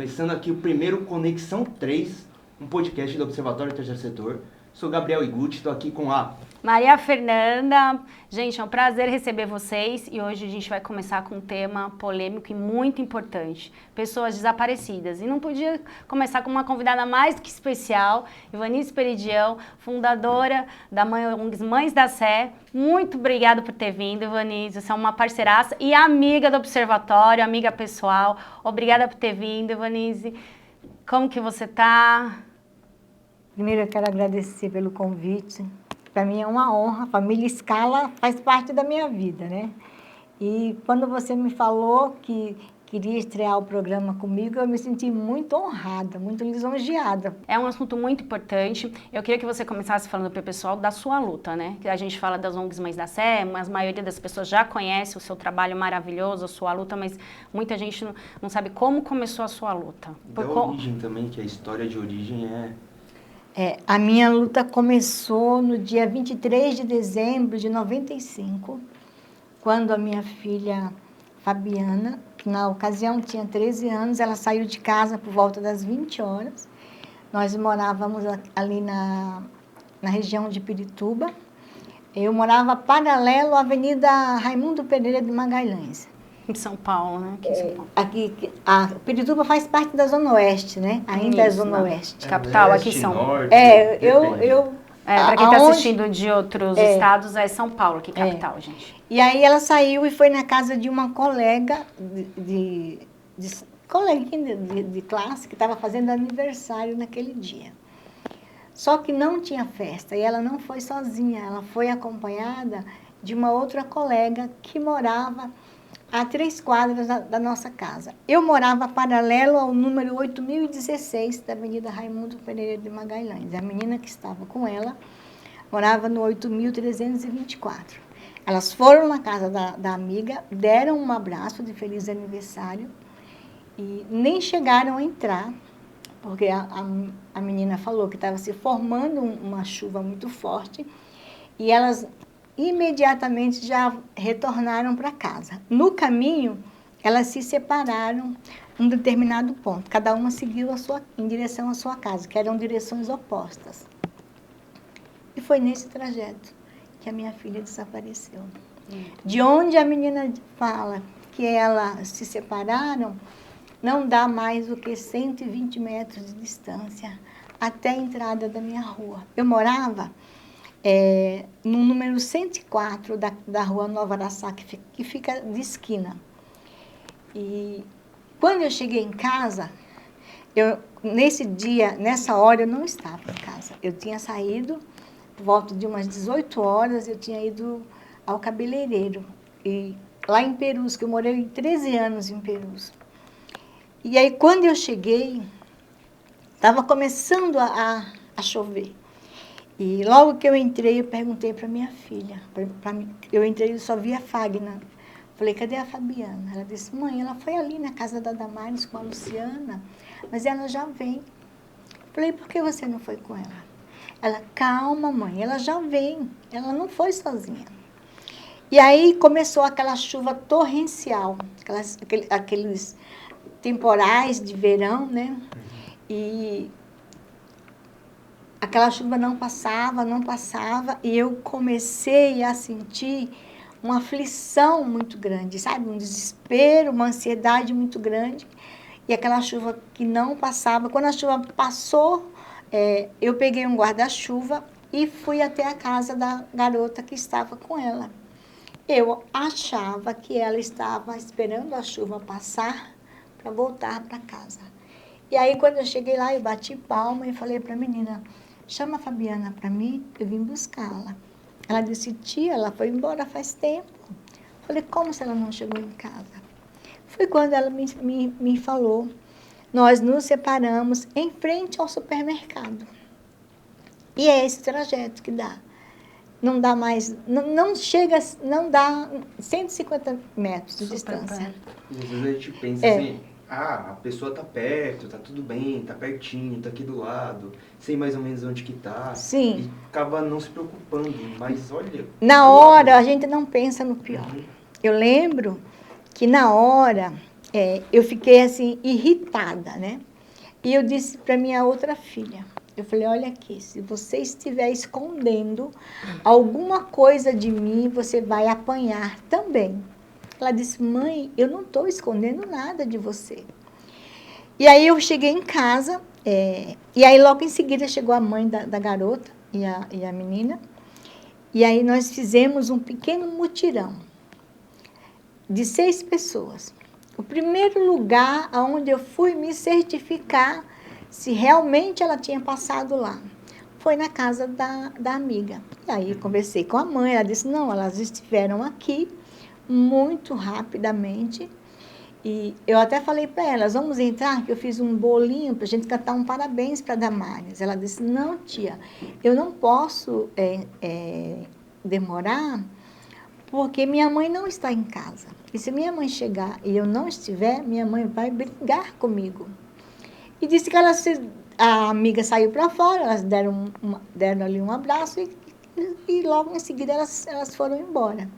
começando aqui o primeiro Conexão 3, um podcast do Observatório do Terceiro Setor. Sou Gabriel Iguchi, estou aqui com a Maria Fernanda. Gente, é um prazer receber vocês e hoje a gente vai começar com um tema polêmico e muito importante, pessoas desaparecidas. E não podia começar com uma convidada mais do que especial, Ivanice Peridião, fundadora da ONG Mães da Sé. Muito obrigada por ter vindo, Ivanice, você é uma parceiraça e amiga do Observatório, amiga pessoal. Obrigada por ter vindo, Ivanice. Como que você está? Primeiro, eu quero agradecer pelo convite. Para mim é uma honra. A família Scala faz parte da minha vida, né? E quando você me falou que queria estrear o programa comigo, eu me senti muito honrada, muito lisonjeada. É um assunto muito importante. Eu queria que você começasse falando para o pessoal da sua luta, né? Que a gente fala das ONGs Mães da Sé, mas a maioria das pessoas já conhece o seu trabalho maravilhoso, a sua luta, mas muita gente não sabe como começou a sua luta. Da origem também, que a história de origem A minha luta começou no dia 23 de dezembro de 95, quando a minha filha Fabiana, que na ocasião tinha 13 anos, ela saiu de casa por volta das 20 horas. Nós morávamos ali na região de Pirituba. Eu morava paralelo à Avenida Raimundo Pereira de Magalhães. Em São Paulo, né? Aqui em São Paulo. A Pirituba faz parte da Zona Oeste, né? Ainda é Zona Oeste. Capital, aqui em São Paulo. Para quem está assistindo de outros estados, é São Paulo, que é capital, gente. E aí ela saiu e foi na casa de uma colega coleguinha de classe que estava fazendo aniversário naquele dia. Só que não tinha festa e ela não foi sozinha, ela foi acompanhada de uma outra colega que morava a 3 quadras da nossa casa. Eu morava paralelo ao número 8016 da Avenida Raimundo Pereira de Magalhães. A menina que estava com ela morava no 8324. Elas foram na casa da amiga, deram um abraço de feliz aniversário e nem chegaram a entrar, porque a menina falou que estava se formando uma chuva muito forte e elas imediatamente já retornaram para casa. No caminho, elas se separaram em um determinado ponto. Cada uma seguiu em direção à sua casa, que eram direções opostas. E foi nesse trajeto que a minha filha desapareceu. De onde a menina fala que elas se separaram, não dá mais do que 120 metros de distância até a entrada da minha rua. Eu morava no número 104 da rua Nova Araçá, que fica de esquina. E quando eu cheguei em casa, nessa hora, eu não estava em casa. Eu tinha saído, por volta de umas 18 horas, eu tinha ido ao cabeleireiro. E lá em Perus, que eu morei 13 anos em Perus. E aí, quando eu cheguei, estava começando a chover. E logo que eu entrei, eu perguntei para minha filha. Eu entrei e só vi a Fagner. Falei, cadê a Fabiana? Ela disse, mãe, ela foi ali na casa da Damares com a Luciana, mas ela já vem. Falei, por que você não foi com ela? Ela, calma, mãe, ela já vem. Ela não foi sozinha. E aí começou aquela chuva torrencial, aqueles temporais de verão, né? E aquela chuva não passava, e eu comecei a sentir uma aflição muito grande, sabe? Um desespero, uma ansiedade muito grande. E aquela chuva que não passava. Quando a chuva passou, eu peguei um guarda-chuva e fui até a casa da garota que estava com ela. Eu achava que ela estava esperando a chuva passar para voltar para casa. E aí, quando eu cheguei lá, eu bati palma e falei para a menina, chama a Fabiana para mim, eu vim buscá-la. Ela disse, tia, ela foi embora faz tempo. Falei, como se ela não chegou em casa? Foi quando ela me falou, nós nos separamos em frente ao supermercado. E é esse trajeto que dá. Não dá mais, não dá 150 metros de distância. E às vezes a gente pensa assim, a pessoa tá perto, tá tudo bem, tá pertinho, tá aqui do lado, sei mais ou menos onde que tá. Sim. E acaba não se preocupando, mas olha... Na hora, a gente não pensa no pior. Eu lembro que na hora eu fiquei assim, irritada, né? E eu disse para minha outra filha, eu falei, olha aqui, se você estiver escondendo alguma coisa de mim, você vai apanhar também. Ela disse, mãe, eu não estou escondendo nada de você. E aí eu cheguei em casa, e aí logo em seguida chegou a mãe da garota e a menina, e aí nós fizemos um pequeno mutirão de 6 pessoas. O primeiro lugar onde eu fui me certificar se realmente ela tinha passado lá foi na casa da amiga. E aí conversei com a mãe, ela disse, não, elas estiveram aqui muito rapidamente. E eu até falei para elas, vamos entrar, que eu fiz um bolinho para a gente cantar um parabéns para a Damares. Ela disse, não, tia, eu não posso demorar, porque minha mãe não está em casa. E se minha mãe chegar e eu não estiver, minha mãe vai brigar comigo. E disse que a amiga saiu para fora, elas deram ali um abraço e logo em seguida elas foram embora.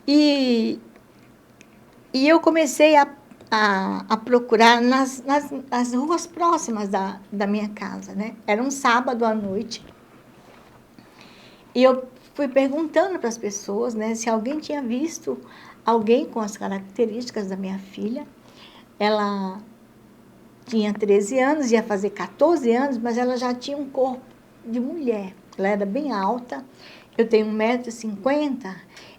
E eu comecei a procurar nas ruas próximas da minha casa, né? Era um sábado à noite. E eu fui perguntando para as pessoas, né, se alguém tinha visto alguém com as características da minha filha. Ela tinha 13 anos, ia fazer 14 anos, mas ela já tinha um corpo de mulher. Ela era bem alta, eu tenho 1,50 m,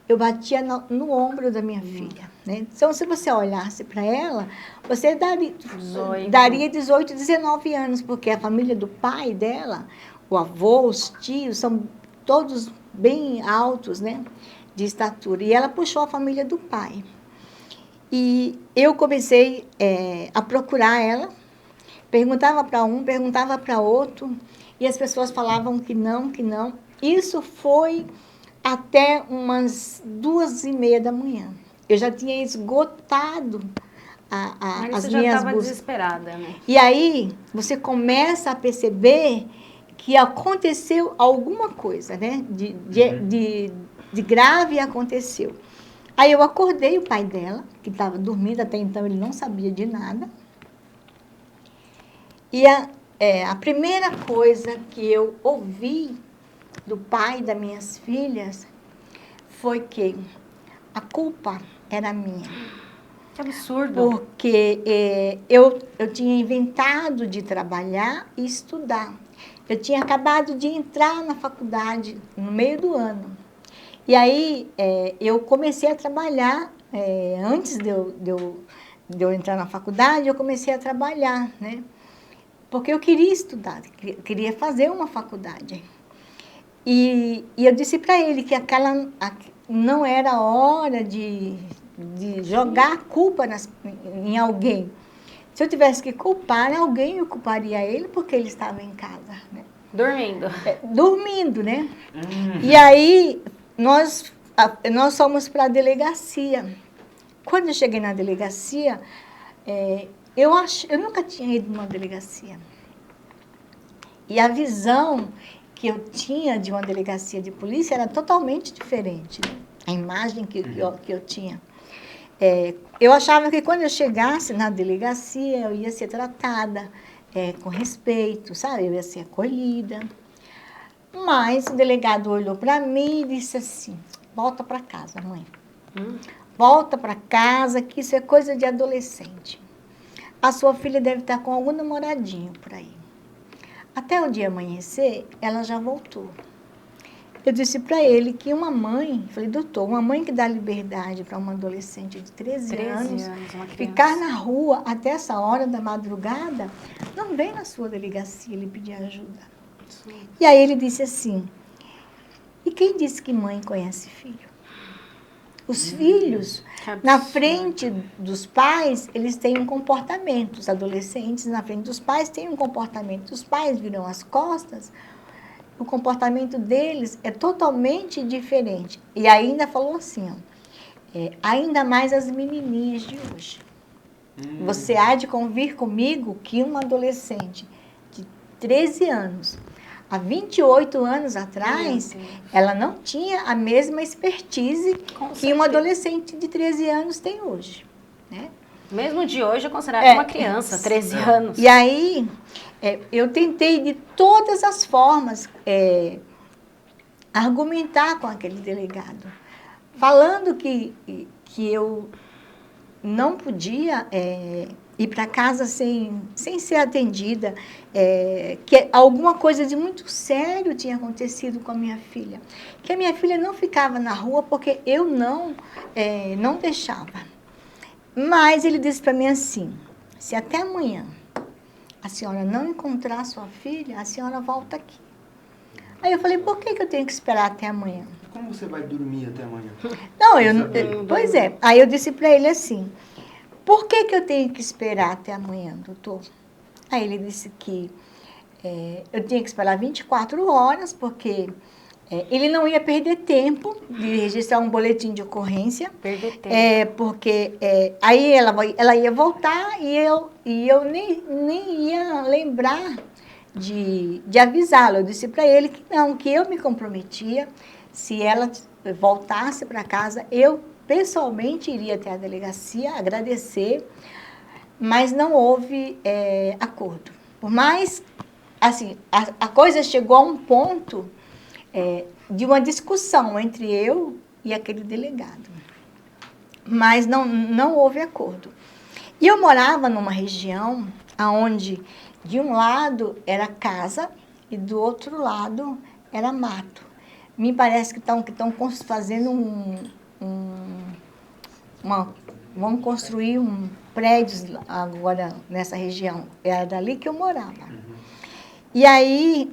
eu batia no ombro da minha filha. Né? Então, se você olhasse para ela, você daria 18, 19 anos, porque a família do pai dela, o avô, os tios, são todos bem altos, né, de estatura. E ela puxou a família do pai. E eu comecei a procurar ela, perguntava para um, perguntava para outro, e as pessoas falavam que não, que não. Isso foi até umas 2h30 da manhã. Eu já tinha esgotado as minhas buscas. Você já estava desesperada, né? E aí você começa a perceber que aconteceu alguma coisa, né? De grave aconteceu. Aí eu acordei o pai dela, que estava dormindo, até então ele não sabia de nada. E a primeira coisa que eu ouvi do pai das minhas filhas foi que a culpa era minha. Que absurdo. Porque eu tinha inventado de trabalhar e estudar. Eu tinha acabado de entrar na faculdade no meio do ano. E aí eu comecei a trabalhar, antes de eu entrar na faculdade, eu comecei a trabalhar, né? Porque eu queria estudar, queria fazer uma faculdade. E eu disse para ele que não era hora de jogar a culpa em alguém. Se eu tivesse que culpar alguém, eu culparia ele porque ele estava em casa, né? Dormindo. Dormindo, né? E aí nós fomos para a delegacia. Quando eu cheguei na delegacia, eu nunca tinha ido numa delegacia. E a visão que eu tinha de uma delegacia de polícia era totalmente diferente, né? A imagem que eu tinha. Eu achava que quando eu chegasse na delegacia, eu ia ser tratada com respeito, sabe? Eu ia ser acolhida. Mas o delegado olhou para mim e disse assim, volta para casa, mãe. Volta para casa, que isso é coisa de adolescente. A sua filha deve estar com algum namoradinho por aí. Até o dia amanhecer, ela já voltou. Eu disse para ele que uma mãe, falei, doutor, uma mãe que dá liberdade para uma adolescente de 13 anos ficar na rua até essa hora da madrugada, não vem na sua delegacia lhe pedir ajuda. Sim. E aí ele disse assim, e quem disse que mãe conhece filho? Os filhos, na frente dos pais, eles têm um comportamento. Os adolescentes, na frente dos pais, têm um comportamento. Os pais viram as costas, o comportamento deles é totalmente diferente. E ainda falou assim, ainda mais as menininhas de hoje. Você há de convir comigo que uma adolescente de 13 anos, há 28 anos atrás, ela não tinha a mesma expertise que uma adolescente de 13 anos tem hoje, né? Mesmo de hoje, eu considero uma criança, 13 anos. E aí, eu tentei de todas as formas argumentar com aquele delegado, falando que eu não podia ir para casa sem ser atendida, que alguma coisa de muito sério tinha acontecido com a minha filha, que a minha filha não ficava na rua porque eu não deixava. Mas ele disse para mim assim, se até amanhã a senhora não encontrar sua filha, a senhora volta aqui. Aí eu falei, por que eu tenho que esperar até amanhã? Como você vai dormir até amanhã? Não, pois é. Aí eu disse para ele assim, por que eu tenho que esperar até amanhã, doutor? Aí ele disse que eu tinha que esperar 24 horas, porque ele não ia perder tempo de registrar um boletim de ocorrência. Perder tempo. Porque aí ela ia voltar e eu nem ia lembrar de avisá-lo. Eu disse para ele que não, que eu me comprometia, se ela voltasse para casa, eu pessoalmente iria até a delegacia agradecer, mas não houve acordo. Por mais, assim, a coisa chegou a um ponto de uma discussão entre eu e aquele delegado, mas não houve acordo. E eu morava numa região onde de um lado era casa e do outro lado era mato. Me parece que estão fazendo vão construir prédios agora nessa região. Era dali que eu morava. E aí,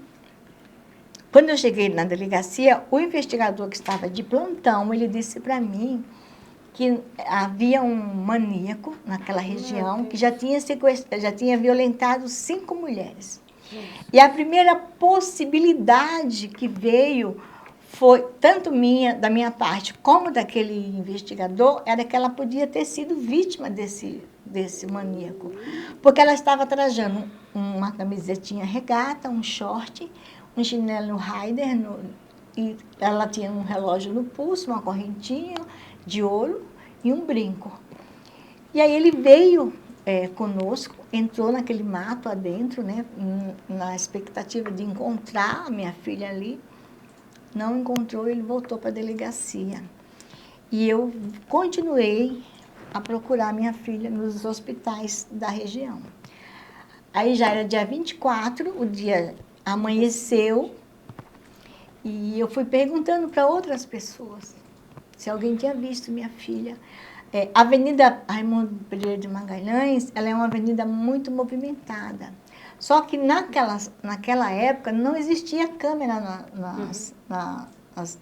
quando eu cheguei na delegacia, o investigador que estava de plantão, ele disse para mim que havia um maníaco naquela região que já tinha violentado 5 mulheres. E a primeira possibilidade que veio foi, tanto da minha parte, como daquele investigador, era que ela podia ter sido vítima desse maníaco. Porque ela estava trajando uma camisetinha regata, um short, um chinelo Raider, e ela tinha um relógio no pulso, uma correntinha de ouro e um brinco. E aí ele veio conosco, entrou naquele mato adentro, né, na expectativa de encontrar a minha filha ali. Não encontrou, ele voltou para a delegacia. E eu continuei a procurar minha filha nos hospitais da região. Aí já era dia 24, o dia amanheceu, e eu fui perguntando para outras pessoas se alguém tinha visto minha filha. A Avenida Raimundo Pereira de Magalhães, ela é uma avenida muito movimentada. Só que naquela época não existia câmera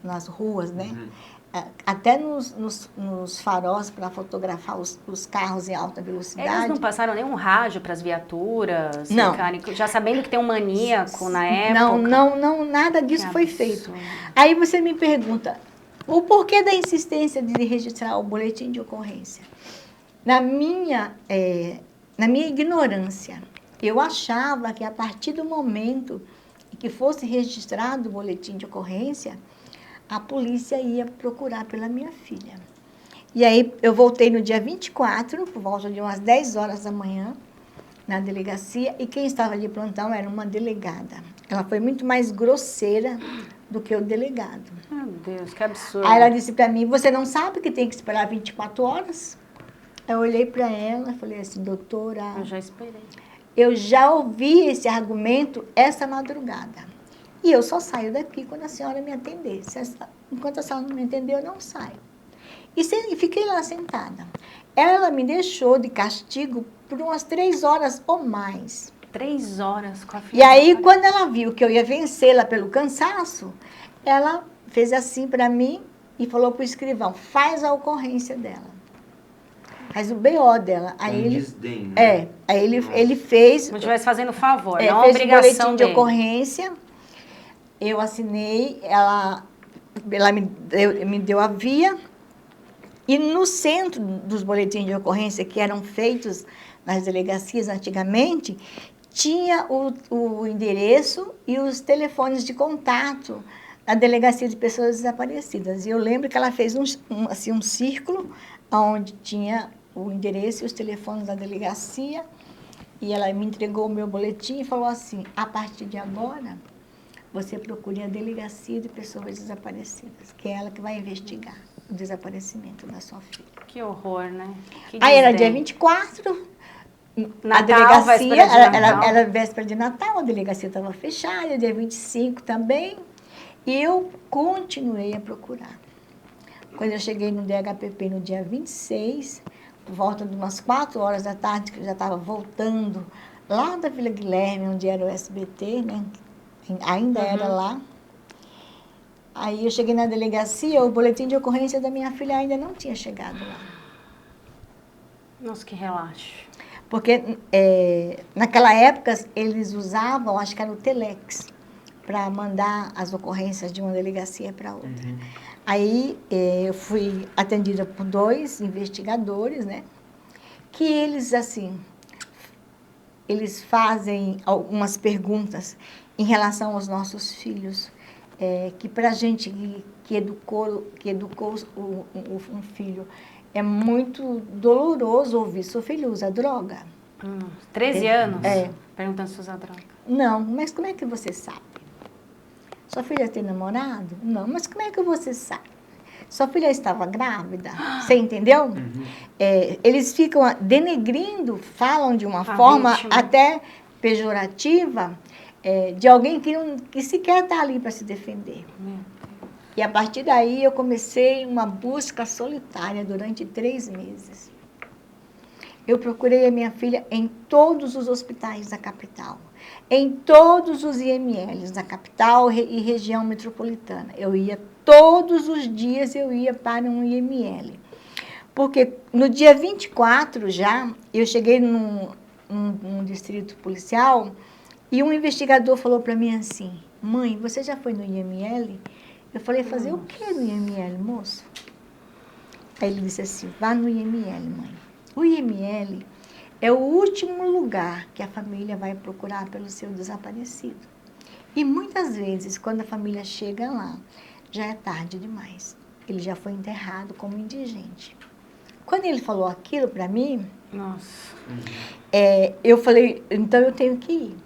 nas ruas, né? Até nos faróis para fotografar os carros em alta velocidade. Eles não passaram nenhum rádio para as viaturas? Não. Já sabendo que tem um maníaco na época? Não, nada disso foi feito. Aí você me pergunta, o porquê da insistência de registrar o boletim de ocorrência? Na minha ignorância, eu achava que a partir do momento que fosse registrado o boletim de ocorrência, a polícia ia procurar pela minha filha. E aí eu voltei no dia 24, por volta de umas 10 horas da manhã, na delegacia, e quem estava de plantão era uma delegada. Ela foi muito mais grosseira do que o delegado. Meu Deus, que absurdo. Aí ela disse para mim, você não sabe que tem que esperar 24 horas? Eu olhei para ela e falei assim, doutora... Eu já esperei. Eu já ouvi esse argumento essa madrugada. E eu só saio daqui quando a senhora me atender. Enquanto a senhora não me atender, eu não saio. E fiquei lá sentada. Ela me deixou de castigo por umas 3 horas ou mais. 3 horas com a filha. E aí, quando ela viu que eu ia vencê-la pelo cansaço, ela fez assim para mim e falou para o escrivão, faz a ocorrência dela. Faz o BO dela. Aí ele, desdém, né? Aí ele fez... Como se estivesse fazendo favor, não fez obrigação o boletim de dele. ocorrência, eu assinei, ela me deu a via, e no centro dos boletins de ocorrência que eram feitos nas delegacias antigamente, tinha o endereço e os telefones de contato da Delegacia de Pessoas Desaparecidas. E eu lembro que ela fez um círculo onde tinha o endereço e os telefones da delegacia, e ela me entregou o meu boletim e falou assim, a partir de agora, você procure a delegacia de pessoas desaparecidas, que é ela que vai investigar o desaparecimento da sua filha. Que horror, né? Que Aí era dia desdém. 24, Natal, a delegacia, véspera de Natal. era véspera de Natal, a delegacia estava fechada, dia 25 também, e eu continuei a procurar. Quando eu cheguei no DHPP no dia 26, por volta de umas 4 horas da tarde, que eu já estava voltando lá da Vila Guilherme, onde era o SBT, né? Ainda era lá. Aí eu cheguei na delegacia, o boletim de ocorrência da minha filha ainda não tinha chegado lá. Nossa, que relaxo. Porque naquela época eles usavam, acho que era o Telex, para mandar as ocorrências de uma delegacia para outra. Aí eu fui atendida por 2 investigadores, né? Que eles, assim, eles fazem algumas perguntas em relação aos nossos filhos, que para a gente que educou um filho, é muito doloroso ouvir seu filho usa droga. 13 anos? É. Perguntando se usa droga. Não, mas como é que você sabe? Sua filha tem namorado? Não, mas como é que você sabe? Sua filha estava grávida? Você entendeu? Eles ficam denegrindo, falam de uma forma vítima. até pejorativa, de alguém que sequer está ali para se defender. E a partir daí eu comecei uma busca solitária durante 3 meses. Eu procurei a minha filha em todos os hospitais da capital, em todos os IMLs da capital e região metropolitana. Eu ia todos os dias, eu ia para um IML. Porque no dia 24 já, eu cheguei num distrito policial e um investigador falou para mim assim, mãe, você já foi no IML? Eu falei, fazer o que no IML, moço? Aí ele disse assim, vá no IML, mãe. O IML é o último lugar que a família vai procurar pelo seu desaparecido. E muitas vezes, quando a família chega lá, já é tarde demais. Ele já foi enterrado como indigente. Quando ele falou aquilo para mim, Nossa. eu falei, então eu tenho que ir.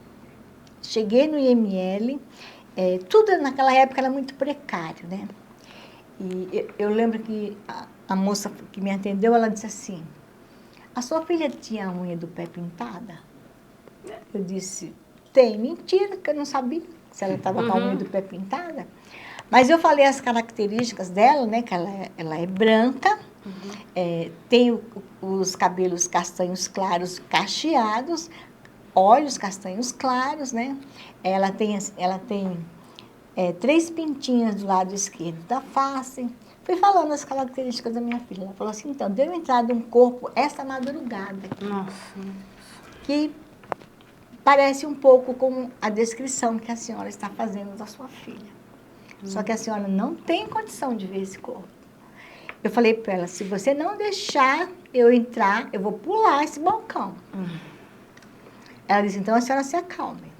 Cheguei no IML, tudo naquela época era muito precário, né? E eu lembro que a moça que me atendeu, ela disse assim, a sua filha tinha a unha do pé pintada? Eu disse, tem. Mentira, que eu não sabia se ela estava com a unha do pé pintada. Mas eu falei as características dela, né? Que ela é branca, tem os cabelos castanhos claros cacheados, olhos castanhos claros, né? Ela tem 3 pintinhas do lado esquerdo da face. Fui falando as características da minha filha. Ela falou assim, então, deu entrada um corpo essa madrugada aqui, Nossa. que parece um pouco com a descrição que a senhora está fazendo da sua filha. Só que a senhora não tem condição de ver esse corpo. Eu falei para ela, se você não deixar eu entrar, eu vou pular esse balcão. Ela disse, então a senhora se acalme.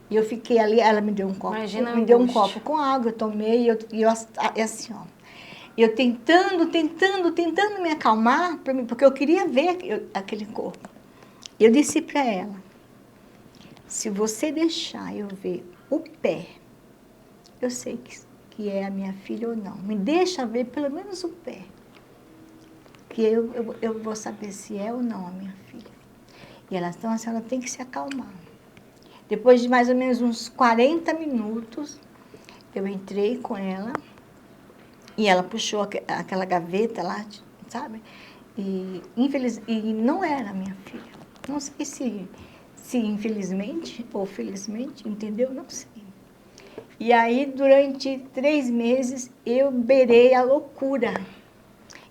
E eu fiquei ali, ela me deu um copo, Imagina a angústia. copo com água, eu tomei, e assim, ó. Eu tentando me acalmar, porque eu queria ver aquele corpo. Eu disse para ela, se você deixar eu ver o pé, eu sei que é a minha filha ou não. Me deixa ver pelo menos o pé, que eu vou saber se é ou não a minha filha. E ela, então a senhora tem que se acalmar. Depois de mais ou menos uns 40 minutos, eu entrei com ela e ela puxou aquela gaveta lá, sabe? E não era a minha filha. Não sei se infelizmente ou felizmente, entendeu? Não sei. E aí, durante 3 meses, eu beirei a loucura.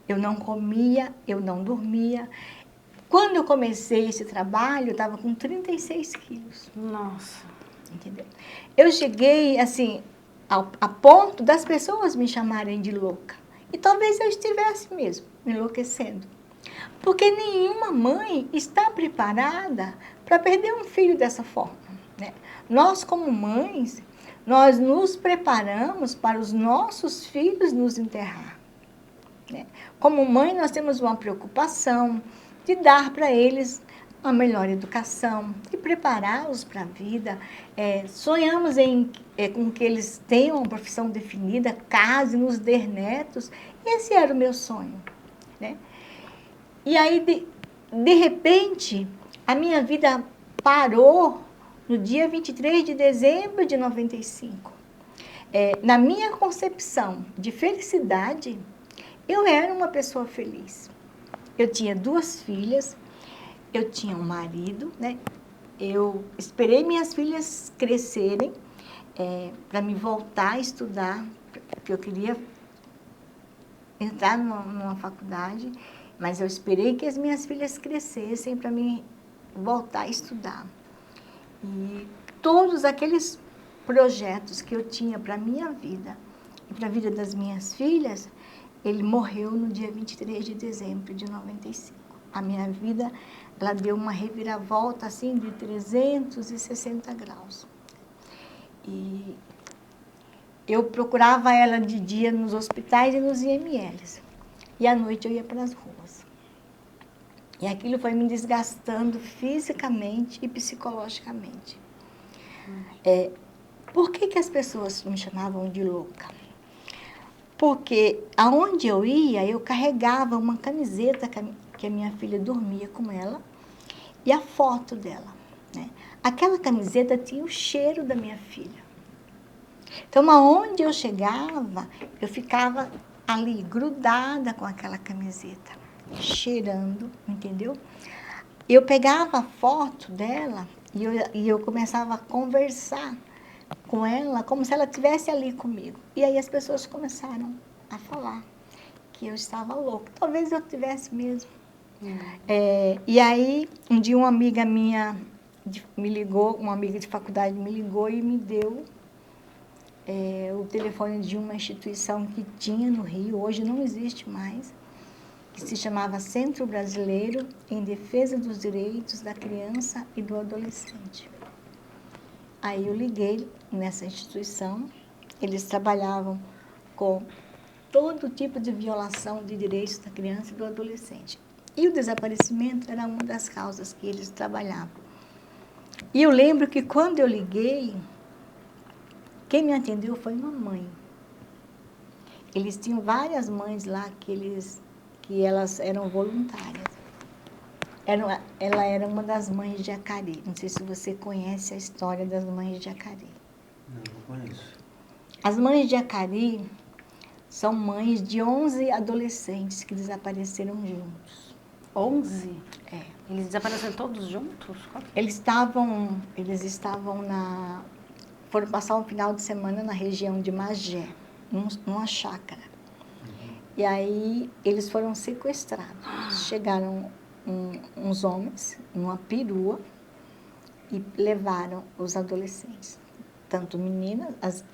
Eu não comia, eu não dormia. Quando eu comecei esse trabalho, eu estava com 36 quilos. Nossa. Entendeu? Eu cheguei, assim, a ponto das pessoas me chamarem de louca. E talvez eu estivesse mesmo me enlouquecendo. Porque nenhuma mãe está preparada para perder um filho dessa forma, né? Nós, como mães, nós nos preparamos para os nossos filhos nos enterrar. né? Como mãe, nós temos uma preocupação de dar para eles uma melhor educação, de prepará-los para a vida. Sonhamos com que eles tenham uma profissão definida, casem, nos dê netos. Esse era o meu sonho, né? E aí, de repente, a minha vida parou no dia 23 de dezembro de 95. Na minha concepção de felicidade, eu era uma pessoa feliz. Eu tinha 2 filhas, eu tinha um marido, né? Eu esperei minhas filhas crescerem para me voltar a estudar, porque eu queria entrar numa faculdade, mas eu esperei que as minhas filhas crescessem para me voltar a estudar. E todos aqueles projetos que eu tinha para a minha vida e para a vida das minhas filhas, ele morreu no dia 23 de dezembro de 95. A minha vida, ela deu uma reviravolta assim de 360 graus. E eu procurava ela de dia nos hospitais e nos IMLs. E à noite eu ia para as ruas. E aquilo foi me desgastando fisicamente e psicologicamente. Por que as pessoas me chamavam de louca? Porque aonde eu ia, eu carregava uma camiseta que a minha filha dormia com ela e a foto dela, né? Aquela camiseta tinha o cheiro da minha filha. Então, aonde eu chegava, eu ficava ali, grudada com aquela camiseta, cheirando, entendeu? Eu pegava a foto dela e eu começava a conversar com ela como se ela estivesse ali comigo. E aí as pessoas começaram a falar que eu estava louca. Talvez eu tivesse mesmo. E aí, um dia uma amiga minha me ligou, uma amiga de faculdade me ligou e me deu o telefone de uma instituição que tinha no Rio, hoje não existe mais, que se chamava Centro Brasileiro em Defesa dos Direitos da Criança e do Adolescente. Aí eu liguei nessa instituição, eles trabalhavam com todo tipo de violação de direitos da criança e do adolescente. E o desaparecimento era uma das causas que eles trabalhavam. E eu lembro que quando eu liguei, quem me atendeu foi uma mãe. Eles tinham várias mães lá que elas eram voluntárias. Ela era uma das mães de Jacari. Não sei se você conhece a história das mães de Jacari. Não conheço. As mães de Jacari são mães de 11 adolescentes que desapareceram juntos. 11? Eles desapareceram todos juntos? Foram passar um final de semana na região de Magé, numa chácara. E aí eles foram sequestrados. Chegaram uns homens numa perua e levaram os adolescentes. Tanto meninas,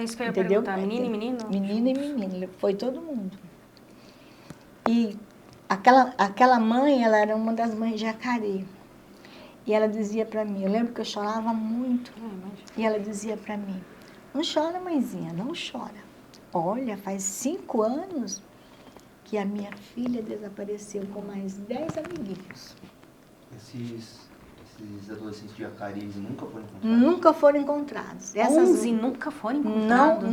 isso que eu ia entendeu? perguntar, menino e menino? Menino e menina, foi todo mundo. E aquela mãe, ela era uma das mães de Jacari. E ela dizia para mim, eu lembro que eu chorava muito, e ela dizia para mim, não chora, mãezinha, não chora. Olha, faz 5 anos que a minha filha desapareceu com mais 10 amiguinhos. Esses adolescentes de Jacari nunca foram encontrados? Nunca foram encontrados. 11 nunca foram encontrados?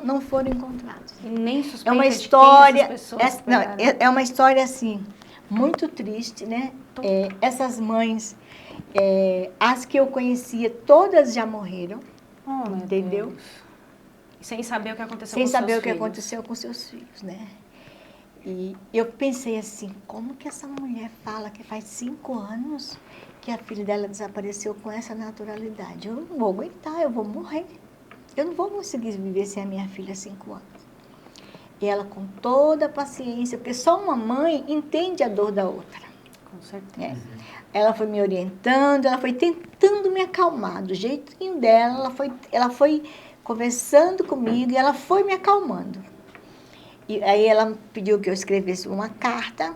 Não foram encontrados. E nem suspeita é uma de história, quem essas pessoas é uma história assim, muito triste, né? Essas mães, as que eu conhecia, todas já morreram, entendeu? Deus. Sem saber o que aconteceu Sem com seus saber o que filhos. aconteceu com seus filhos, né? E eu pensei assim, como que essa mulher fala que faz 5 anos que a filha dela desapareceu com essa naturalidade? Eu não vou aguentar, eu vou morrer. Eu não vou conseguir viver sem a minha filha 5 anos. E ela com toda a paciência, porque só uma mãe entende a dor da outra. Com certeza. Ela foi me orientando, ela foi tentando me acalmar. Do jeitinho dela, ela foi conversando comigo e ela foi me acalmando. E aí ela pediu que eu escrevesse uma carta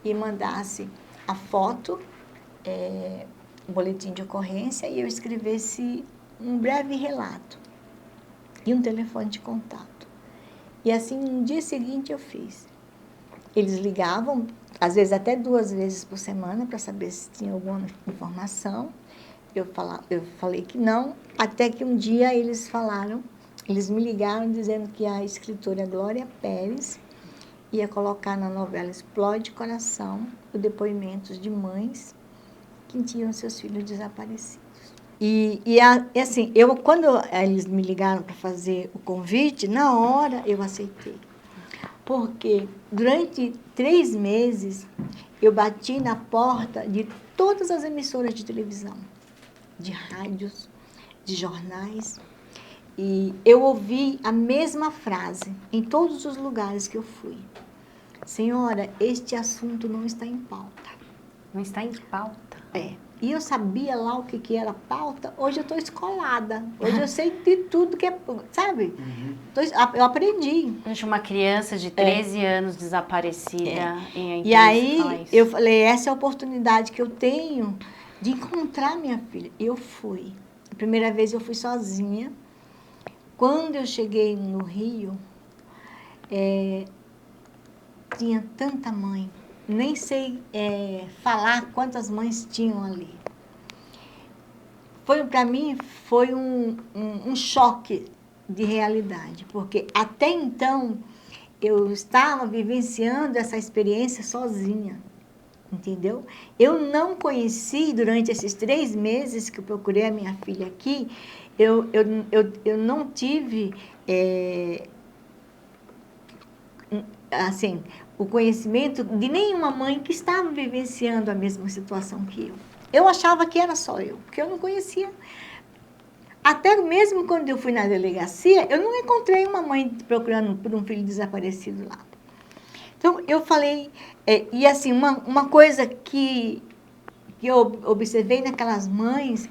e mandasse a foto, o boletim de ocorrência, e eu escrevesse um breve relato e um telefone de contato. E assim, no dia seguinte eu fiz. Eles ligavam, às vezes até 2 vezes por semana, para saber se tinha alguma informação. Eu falei que não, até que um dia eles me ligaram dizendo que a escritora Glória Pérez ia colocar na novela Explode Coração os depoimentos de mães que tinham seus filhos desaparecidos. E assim, quando eles me ligaram para fazer o convite, na hora eu aceitei. Porque durante 3 meses eu bati na porta de todas as emissoras de televisão, de rádios, de jornais, e eu ouvi a mesma frase em todos os lugares que eu fui. Senhora, este assunto não está em pauta. Não está em pauta? É. E eu sabia lá o que era pauta. Hoje eu estou escolada. Hoje eu sei de tudo que é, sabe? Eu aprendi. Gente, uma criança de 13 anos desaparecida. E aí eu falei, essa é a oportunidade que eu tenho de encontrar minha filha. Eu fui. A primeira vez eu fui sozinha. Quando eu cheguei no Rio, tinha tanta mãe. Nem sei falar quantas mães tinham ali. Para mim, foi um choque de realidade, porque até então eu estava vivenciando essa experiência sozinha, entendeu? Eu não conheci, durante esses 3 meses que eu procurei a minha filha aqui, eu não tive, assim, o conhecimento de nenhuma mãe que estava vivenciando a mesma situação que eu. Eu achava que era só eu, porque eu não conhecia. Até mesmo quando eu fui na delegacia, eu não encontrei uma mãe procurando por um filho desaparecido lá. Então, eu falei, e assim, uma coisa que eu observei naquelas mães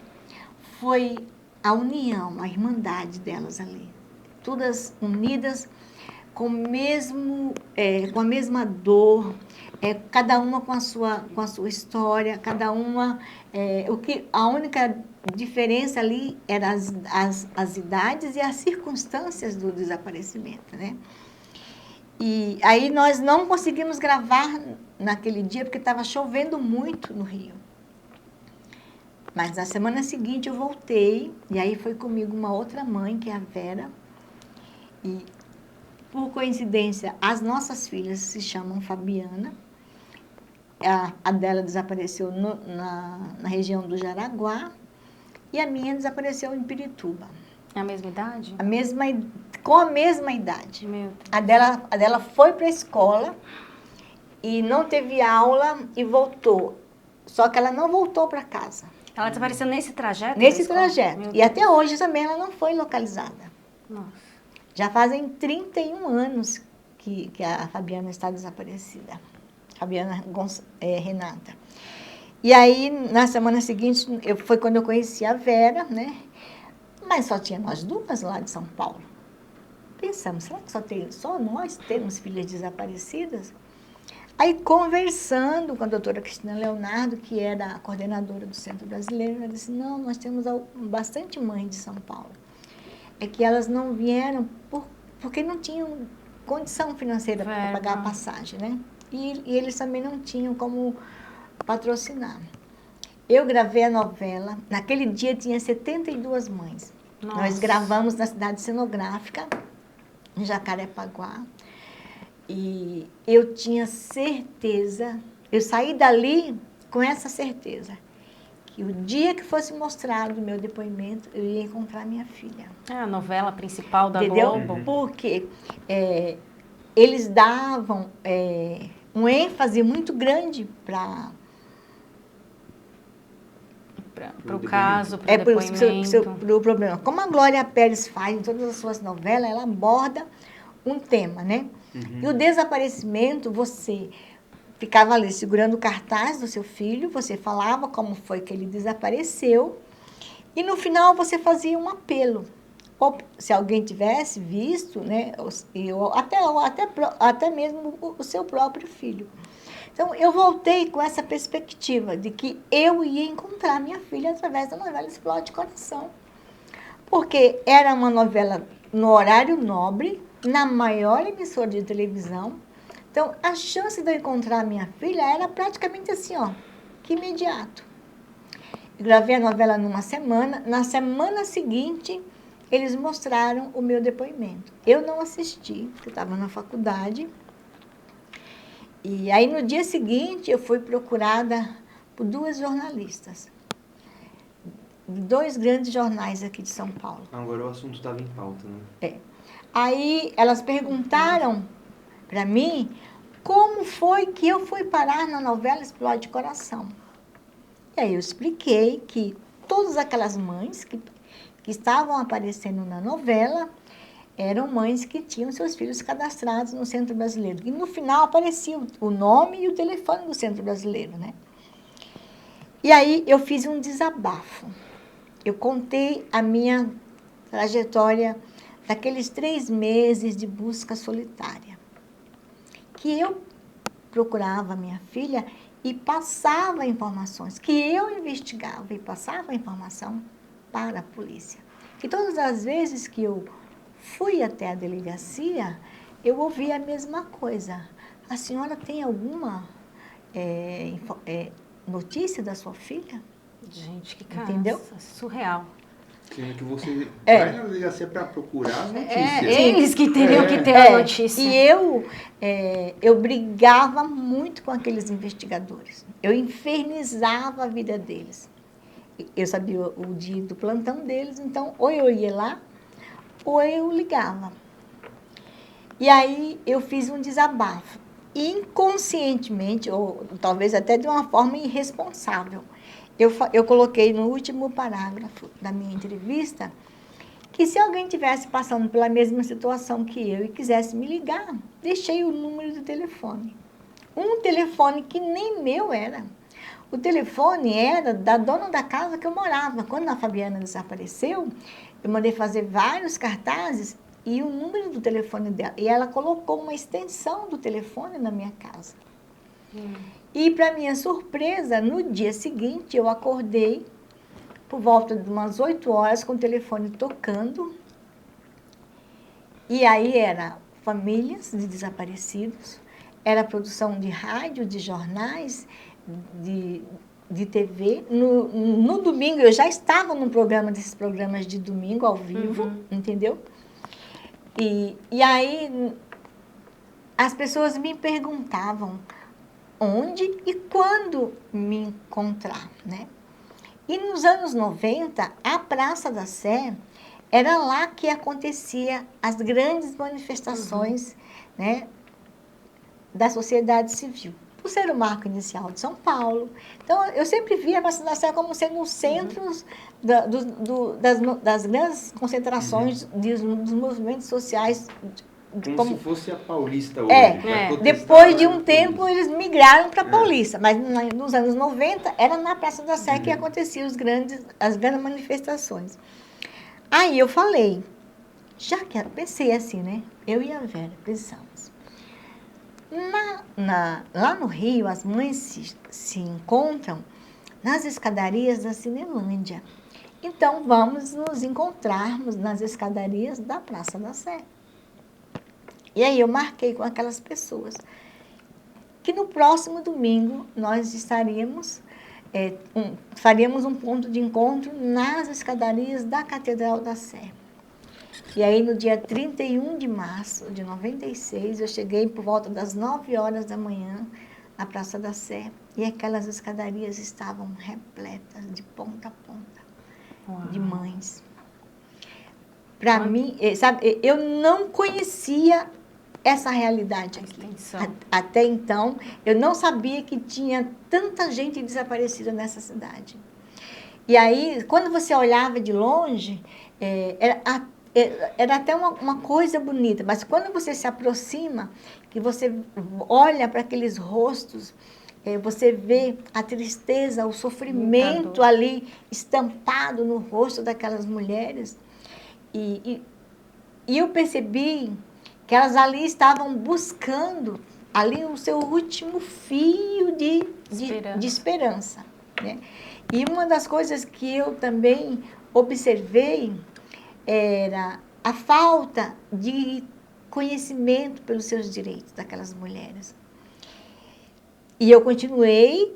foi a união, a irmandade delas ali. Todas unidas com a mesma dor, cada uma com a sua história, cada uma... a única diferença ali eram as idades e as circunstâncias do desaparecimento, né? E aí nós não conseguimos gravar naquele dia porque estava chovendo muito no Rio. Mas na semana seguinte eu voltei, e aí foi comigo uma outra mãe, que é a Vera, e por coincidência, as nossas filhas se chamam Fabiana. A dela desapareceu na região do Jaraguá e a minha desapareceu em Pirituba. É a mesma idade? Com a mesma idade. Meu Deus. A dela foi para a escola e não teve aula e voltou. Só que ela não voltou para casa. Ela desapareceu nesse trajeto? Nesse trajeto. E até hoje também ela não foi localizada. Nossa. Já fazem 31 anos que a Fabiana está desaparecida. Fabiana Renata. E aí, na semana seguinte, foi quando eu conheci a Vera, né? Mas só tinha nós duas lá de São Paulo. Pensamos, será que só nós temos filhas desaparecidas? Aí, conversando com a doutora Cristina Leonardo, que era a coordenadora do Centro Brasileiro, ela disse, não, nós temos bastante mães de São Paulo. É que elas não vieram porque não tinham condição financeira para pagar a passagem, né? E eles também não tinham como patrocinar. Eu gravei a novela, naquele dia tinha 72 mães. Nossa. Nós gravamos na cidade cenográfica, em Jacarepaguá, e eu tinha certeza, eu saí dali com essa certeza, que o dia que fosse mostrado o meu depoimento, eu ia encontrar minha filha. É a novela principal da Entendeu? Globo. Porque eles davam um ênfase muito grande para o caso, para o depoimento. Para o problema. Como a Glória Pérez faz em todas as suas novelas, ela aborda um tema, né? Uhum. E o desaparecimento, você ficava ali segurando o cartaz do seu filho, você falava como foi que ele desapareceu, e no final você fazia um apelo. Ou, se alguém tivesse visto, né, até mesmo o seu próprio filho. Então, eu voltei com essa perspectiva de que eu ia encontrar minha filha através da novela Explode Coração. Porque era uma novela no horário nobre, na maior emissora de televisão, Então, a chance de eu encontrar minha filha era praticamente assim, ó, que imediato. Eu gravei a novela numa semana, na semana seguinte, eles mostraram o meu depoimento. Eu não assisti, porque eu estava na faculdade. E aí, no dia seguinte, eu fui procurada por 2 jornalistas, de 2 grandes jornais aqui de São Paulo. Agora o assunto estava em pauta, né? Aí, elas perguntaram para mim como foi que eu fui parar na novela Explode Coração. E aí eu expliquei que todas aquelas mães que estavam aparecendo na novela eram mães que tinham seus filhos cadastrados no Centro Brasileiro. E no final aparecia o nome e o telefone do Centro Brasileiro, né? E aí eu fiz um desabafo. Eu contei a minha trajetória daqueles 3 meses de busca solitária. Que eu procurava a minha filha e passava informações, que eu investigava e passava informação para a polícia. Que todas as vezes que eu fui até a delegacia, eu ouvi a mesma coisa. A senhora tem alguma notícia da sua filha? Gente, que cara, Entendeu? surreal. Sendo que você vai na delegacia para procurar as notícias. Eles que teriam que ter a notícia. E eu brigava muito com aqueles investigadores. Eu infernizava a vida deles. Eu sabia o dia do plantão deles, então ou eu ia lá, ou eu ligava. E aí eu fiz um desabafo. Inconscientemente, ou talvez até de uma forma irresponsável, eu coloquei no último parágrafo da minha entrevista que se alguém estivesse passando pela mesma situação que eu e quisesse me ligar, deixei o número do telefone. Um telefone que nem meu era. O telefone era da dona da casa que eu morava. Quando a Fabiana desapareceu, eu mandei fazer vários cartazes e o número do telefone dela. E ela colocou uma extensão do telefone na minha casa. E, para minha surpresa, no dia seguinte, eu acordei por volta de umas 8 horas com o telefone tocando. E aí era famílias de desaparecidos, era produção de rádio, de jornais, de TV. No domingo, eu já estava num programa desses programas de domingo, ao vivo, entendeu? E aí as pessoas me perguntavam onde e quando me encontrar, né? E nos anos 90, a Praça da Sé era lá que acontecia as grandes manifestações, né, da sociedade civil. Por ser o marco inicial de São Paulo. Então, eu sempre via a Praça da Sé como sendo um centro das grandes concentrações dos movimentos sociais. Como se fosse a Paulista hoje. Depois de um tempo, eles migraram para a Paulista, mas nos anos 90, era na Praça da Sé que aconteciam as grandes manifestações. Aí eu falei, pensei assim, né? Eu e a Vera pensamos. Lá no Rio, as mães se encontram nas escadarias da Cinelândia. Então, vamos nos encontrarmos nas escadarias da Praça da Sé. E aí eu marquei com aquelas pessoas que no próximo domingo nós faríamos um ponto de encontro nas escadarias da Catedral da Sé. E aí no dia 31 de março de 96, eu cheguei por volta das 9 horas da manhã na Praça da Sé e aquelas escadarias estavam repletas de ponta a ponta, de mães. Para mim, sabe, eu não conhecia essa realidade aqui. Até então, eu não sabia que tinha tanta gente desaparecida nessa cidade. E aí, quando você olhava de longe, era até uma coisa bonita, mas quando você se aproxima, que você olha para aqueles rostos, você vê a tristeza, o sofrimento ali estampado no rosto daquelas mulheres. E eu percebi que elas ali estavam buscando ali o seu último fio de esperança, né? E uma das coisas que eu também observei era a falta de conhecimento pelos seus direitos daquelas mulheres. E eu continuei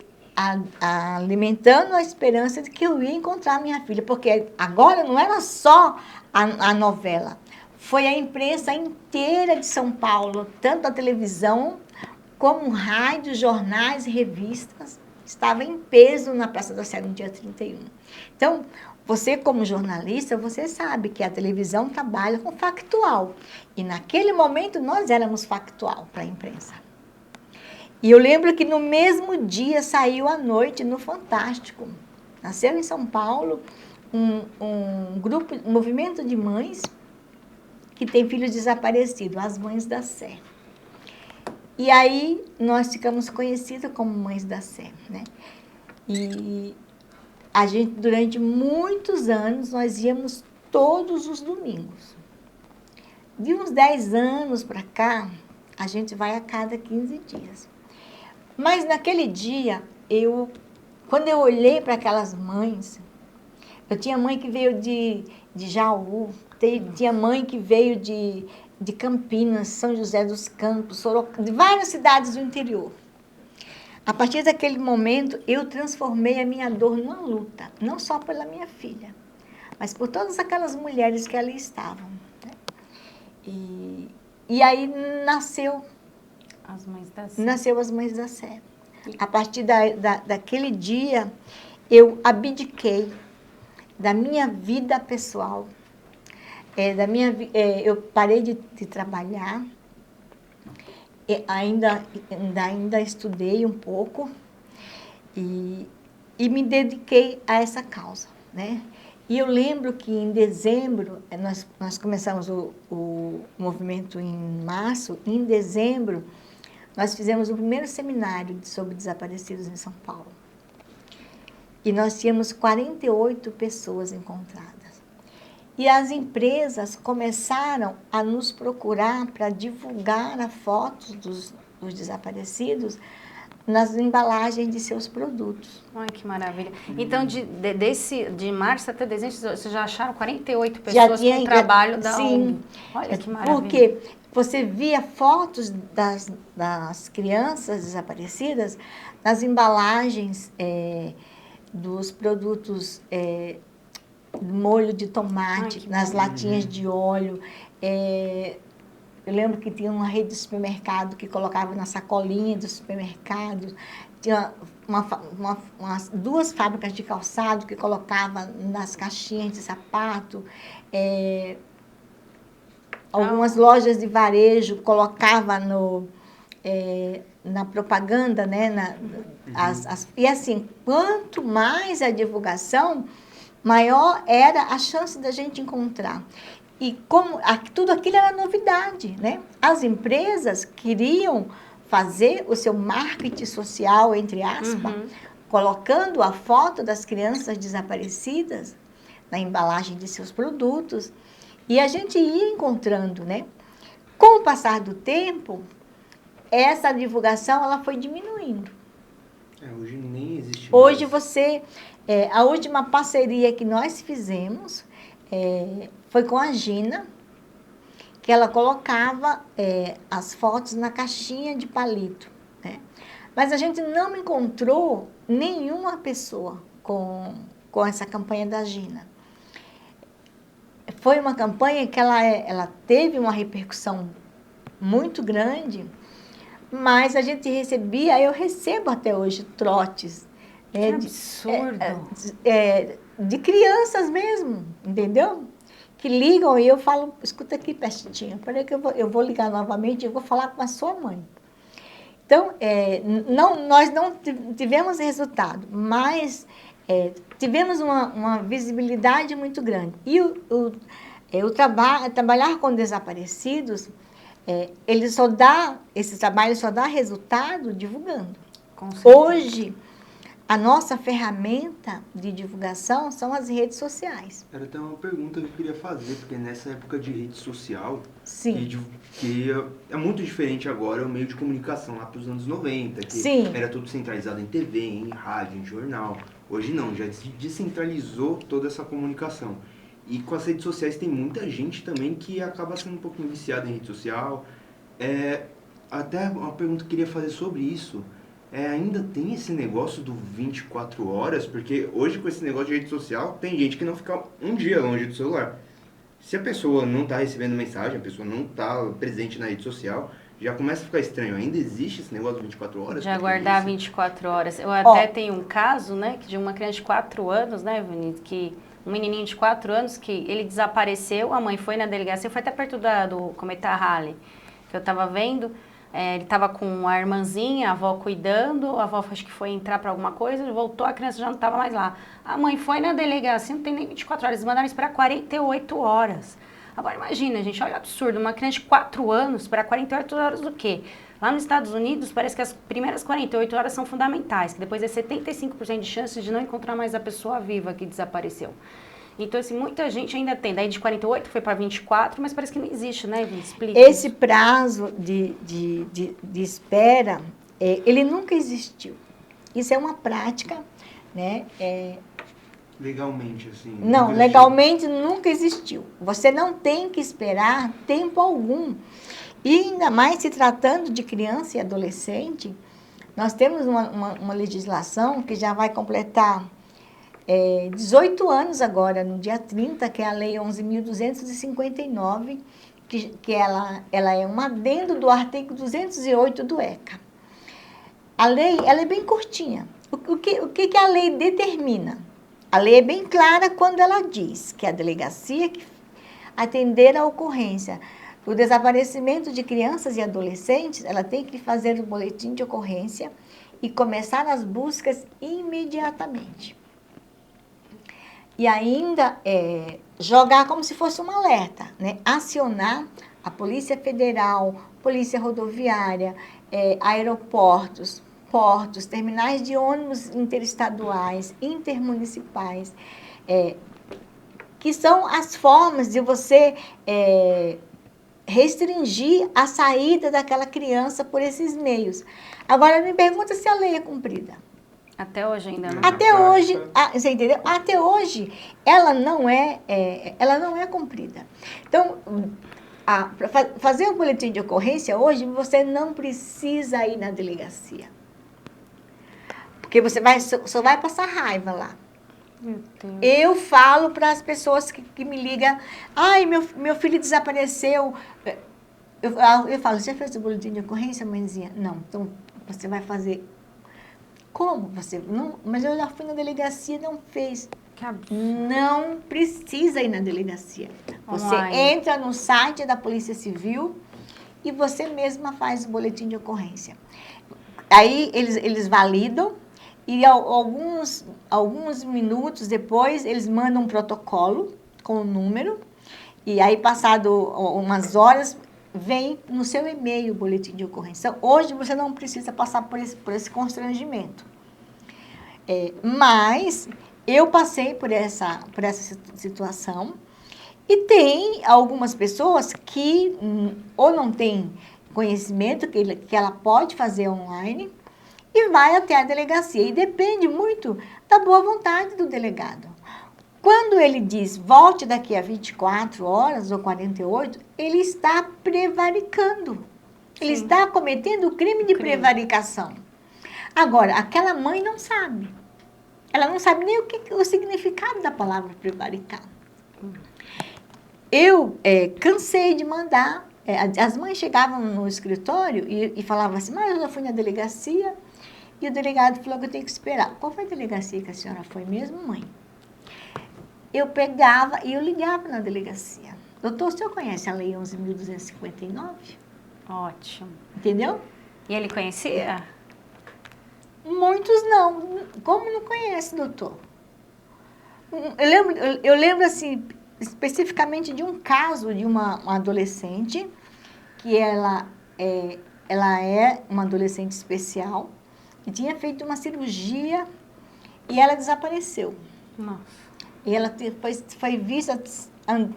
alimentando a esperança de que eu ia encontrar minha filha, porque agora não era só a novela, foi a imprensa inteira de São Paulo, tanto a televisão como rádio, jornais e revistas, estava em peso na Praça da Sé no dia 31. Então, você como jornalista, você sabe que a televisão trabalha com factual. E naquele momento nós éramos factual para a imprensa. E eu lembro que no mesmo dia saiu à noite no Fantástico. Nasceu em São Paulo um grupo, um movimento de mães que tem filhos desaparecidos, as Mães da Sé. E aí nós ficamos conhecidas como Mães da Sé, né? E a gente, durante muitos anos, nós íamos todos os domingos. De uns 10 anos para cá, a gente vai a cada 15 dias. Mas naquele dia, quando eu olhei para aquelas mães, eu tinha mãe que veio de Jaú, tinha mãe que veio de Campinas, São José dos Campos, Sorocaba, de várias cidades do interior. A partir daquele momento, eu transformei a minha dor numa luta, não só pela minha filha, mas por todas aquelas mulheres que ali estavam, né? E aí nasceu As Mães da Sé. Nasceu as Mães da Sé. A partir daquele dia, eu abdiquei da minha vida pessoal, eu parei de trabalhar, ainda estudei um pouco e me dediquei a essa causa, né? E eu lembro que em dezembro, nós começamos o movimento em março, e em dezembro nós fizemos o primeiro seminário sobre desaparecidos em São Paulo. E nós tínhamos 48 pessoas encontradas. E as empresas começaram a nos procurar para divulgar as fotos dos desaparecidos nas embalagens de seus produtos. Ai, que maravilha. Então, de março até dezembro, vocês já acharam 48 pessoas com o trabalho da ONG? Olha que maravilha. Porque você via fotos das crianças desaparecidas nas embalagens dos produtos, molho de tomate, nas latinhas de óleo. Eu lembro que tinha uma rede de supermercado que colocava na sacolinha do supermercado. Tinha duas fábricas de calçado que colocava nas caixinhas de sapato. Algumas lojas de varejo colocava na propaganda, né? E assim, quanto mais a divulgação, maior era a chance da gente encontrar. E tudo aquilo era novidade, né? As empresas queriam fazer o seu marketing social, entre aspas, colocando a foto das crianças desaparecidas na embalagem de seus produtos. E a gente ia encontrando, né? Com o passar do tempo, essa divulgação ela foi diminuindo. Hoje nem existe mais. Hoje a última parceria que nós fizemos foi com a Gina, que ela colocava as fotos na caixinha de palito, né? Mas a gente não encontrou nenhuma pessoa com essa campanha da Gina. Foi uma campanha que ela teve uma repercussão muito grande, mas a gente eu recebo até hoje trotes. Que absurdo! De crianças mesmo, entendeu? Que ligam e eu falo, escuta aqui, Pestinha, peraí que eu vou ligar novamente e vou falar com a sua mãe. Então, nós não tivemos resultado, mas tivemos uma visibilidade muito grande. E trabalhar com desaparecidos, esse trabalho só dá resultado divulgando. Hoje, a nossa ferramenta de divulgação são as redes sociais. Era até uma pergunta que eu queria fazer, porque nessa época de rede social, Sim. que é muito diferente agora o meio de comunicação lá para os anos 90, que Sim. era tudo centralizado em TV, em rádio, em jornal. Hoje não, já descentralizou toda essa comunicação. E com as redes sociais tem muita gente também que acaba sendo um pouquinho viciada em rede social. Até uma pergunta que eu queria fazer sobre isso. Ainda tem esse negócio do 24 horas? Porque hoje com esse negócio de rede social, tem gente que não fica um dia longe do celular. Se a pessoa não está recebendo mensagem, a pessoa não está presente na rede social, já começa a ficar estranho. Ainda existe esse negócio de 24 horas? Já guardar 24 horas. Eu até tenho um caso, né, de uma criança de 4 anos, né, Vanita, que um menininho de 4 anos que ele desapareceu, a mãe foi na delegacia, foi até perto do Cometa Halley, que eu estava vendo. Ele estava com a irmãzinha, a avó cuidando, a avó acho que foi entrar para alguma coisa, voltou, a criança já não estava mais lá. A mãe foi na delegacia, não tem nem 24 horas, eles mandaram esperar 48 horas. Agora imagina, gente, olha o absurdo, uma criança de 4 anos esperar 48 horas do quê? Lá nos Estados Unidos, parece que as primeiras 48 horas são fundamentais, que depois é 75% de chance de não encontrar mais a pessoa viva que desapareceu. Então, assim, muita gente ainda tem. Daí de 48 foi para 24, mas parece que não existe, né? Explica. Esse prazo de espera, ele nunca existiu. Isso é uma prática, né? Legalmente, assim? Não, legalmente nunca existiu. Você não tem que esperar tempo algum. E ainda mais se tratando de criança e adolescente, nós temos uma legislação que já vai completar 18 anos agora, no dia 30, que é a Lei 11.259, que ela é um adendo do artigo 208 do ECA. A lei, ela é bem curtinha. O que a lei determina? A lei é bem clara quando ela diz que a delegacia que atender a ocorrência do desaparecimento de crianças e adolescentes, ela tem que fazer o boletim de ocorrência e começar as buscas imediatamente. E ainda jogar como se fosse um alerta, né? Acionar a Polícia Federal, Polícia Rodoviária, aeroportos, portos, terminais de ônibus interestaduais, intermunicipais, que são as formas de você restringir a saída daquela criança por esses meios. Agora, me pergunta se a lei é cumprida. Até hoje ainda não. Até hoje, você entendeu? Até hoje, ela não é cumprida. Então, para fazer um boletim de ocorrência hoje, você não precisa ir na delegacia. Porque você só vai passar raiva lá. Eu falo para as pessoas que me ligam, ai, meu filho desapareceu. Eu falo, você fez o boletim de ocorrência, mãezinha? Não, então você vai fazer. Como você? Não, mas eu já fui na delegacia e não fez. Não precisa ir na delegacia. Você entra no site da Polícia Civil e você mesma faz o boletim de ocorrência. Aí eles validam e alguns minutos depois eles mandam um protocolo com o número e aí passado umas horas vem no seu e-mail o boletim de ocorrência. Então, hoje você não precisa passar por esse constrangimento. Mas eu passei por essa situação e tem algumas pessoas que ou não têm conhecimento que ela pode fazer online e vai até a delegacia. E depende muito da boa vontade do delegado. Quando ele diz, volte daqui a 24 horas ou 48, ele está prevaricando. Ele está cometendo o crime de prevaricação. Agora, aquela mãe não sabe. Ela não sabe nem o significado da palavra prevaricar. Eu cansei de mandar. As mães chegavam no escritório e falavam assim, mas eu já fui na delegacia e o delegado falou que eu tenho que esperar. Qual foi a delegacia que a senhora foi mesmo, mãe? Eu pegava e eu ligava na delegacia. Doutor, o senhor conhece a Lei 11.259? Ótimo. Entendeu? E ele conhecia? Muitos não. Como não conhece, doutor? Eu lembro assim, especificamente de um caso de uma adolescente, que ela é uma adolescente especial, que tinha feito uma cirurgia e ela desapareceu. Nossa. E ela foi vista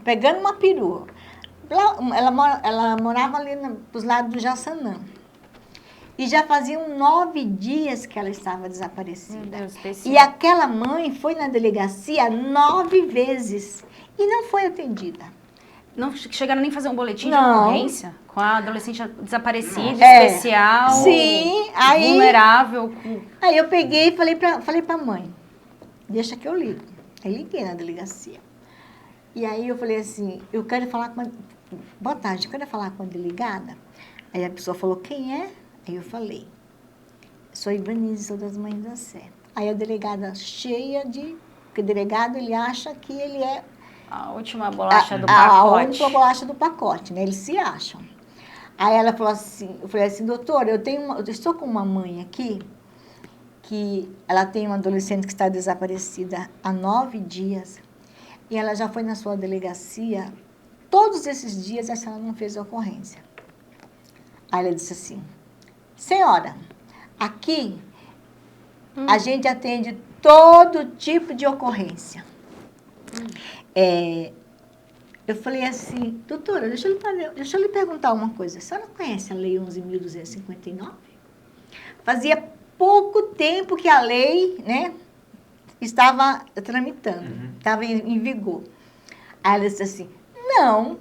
pegando uma perua. Ela morava ali dos lados do Jaçanã. E já faziam 9 dias que ela estava desaparecida. Meu Deus, e aquela mãe foi na delegacia 9 vezes. E não foi atendida. Não chegaram nem a fazer um boletim de Não. ocorrência com a adolescente desaparecida, É. especial, Sim, aí- vulnerável. Aí eu peguei e falei pra mãe, deixa que eu ligo. Aí liguei na delegacia. E aí eu falei assim, eu quero falar com a... Boa tarde, eu quero falar com a delegada. Aí a pessoa falou, quem é? Aí eu falei, sou Ivanise, sou das Mães da Sé. Aí a delegada cheia de... Porque o delegado, ele acha que ele é A última bolacha do a pacote. única bolacha do pacote, né? Eles se acham. Aí ela falou assim, eu falei assim, doutora, eu estou com uma mãe aqui, que ela tem uma adolescente que está desaparecida há 9 dias, e ela já foi na sua delegacia, todos esses dias a senhora não fez a ocorrência. Aí ela disse assim, senhora, aqui a gente atende todo tipo de ocorrência. Eu falei assim, doutora, deixa eu lhe perguntar uma coisa. A senhora conhece a Lei 11.259? Fazia pouco tempo que a lei, né, estava tramitando, estava em vigor. Aí ela disse assim, não,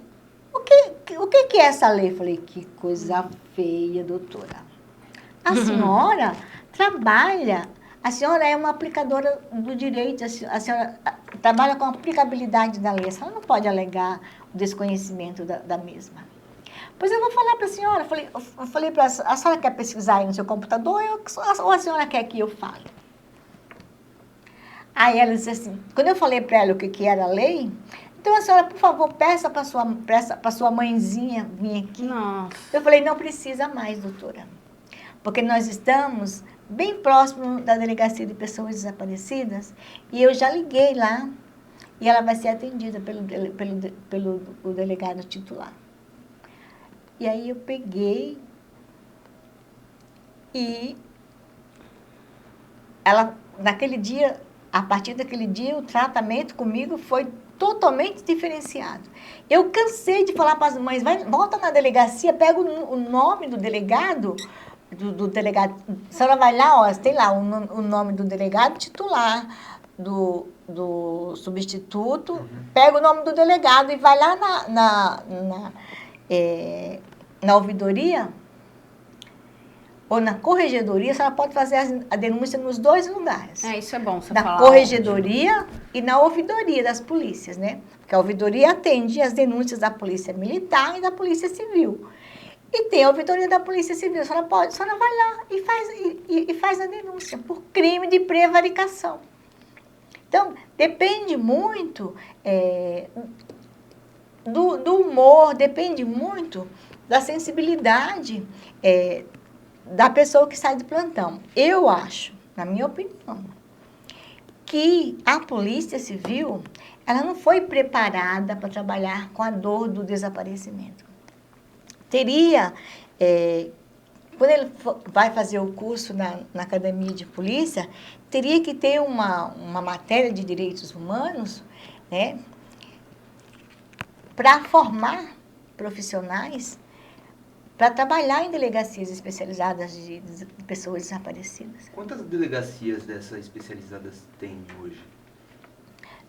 o que é essa lei? Eu falei, que coisa feia, doutora. A senhora trabalha, a senhora é uma aplicadora do direito, a senhora trabalha com a aplicabilidade da lei, a senhora não pode alegar o desconhecimento da mesma. Pois eu vou falar para a senhora, eu falei para a senhora quer pesquisar aí no seu computador ou a senhora quer que eu fale? Aí ela disse assim, quando eu falei para ela o que era a lei, então a senhora, por favor, peça para sua mãezinha vir aqui. Nossa. Eu falei, não precisa mais, doutora, porque nós estamos bem próximo da Delegacia de Pessoas Desaparecidas e eu já liguei lá e ela vai ser atendida pelo delegado titular. E aí eu peguei e ela, naquele dia, a partir daquele dia, o tratamento comigo foi totalmente diferenciado. Eu cansei de falar para as mães, volta na delegacia, pega o nome do delegado, do delegado, a senhora vai lá, ó, tem lá o nome do delegado titular, do substituto, pega o nome do delegado e vai lá na ouvidoria ou na corregedoria, a senhora pode fazer a denúncia nos 2 lugares. Isso é bom você Na falar. corregedoria e na ouvidoria das polícias, né? Porque a ouvidoria atende as denúncias da Polícia Militar e da Polícia Civil. E tem a ouvidoria da Polícia Civil. A senhora vai lá e faz a denúncia por crime de prevaricação. Então, depende muito do humor, depende muito da sensibilidade da pessoa que sai de plantão. Eu acho, na minha opinião, que a Polícia Civil, ela não foi preparada para trabalhar com a dor do desaparecimento. Teria, quando ele vai fazer o curso na Academia de Polícia, teria que ter uma matéria de direitos humanos, né, para formar profissionais para trabalhar em delegacias especializadas de pessoas desaparecidas. Quantas delegacias dessas especializadas tem hoje?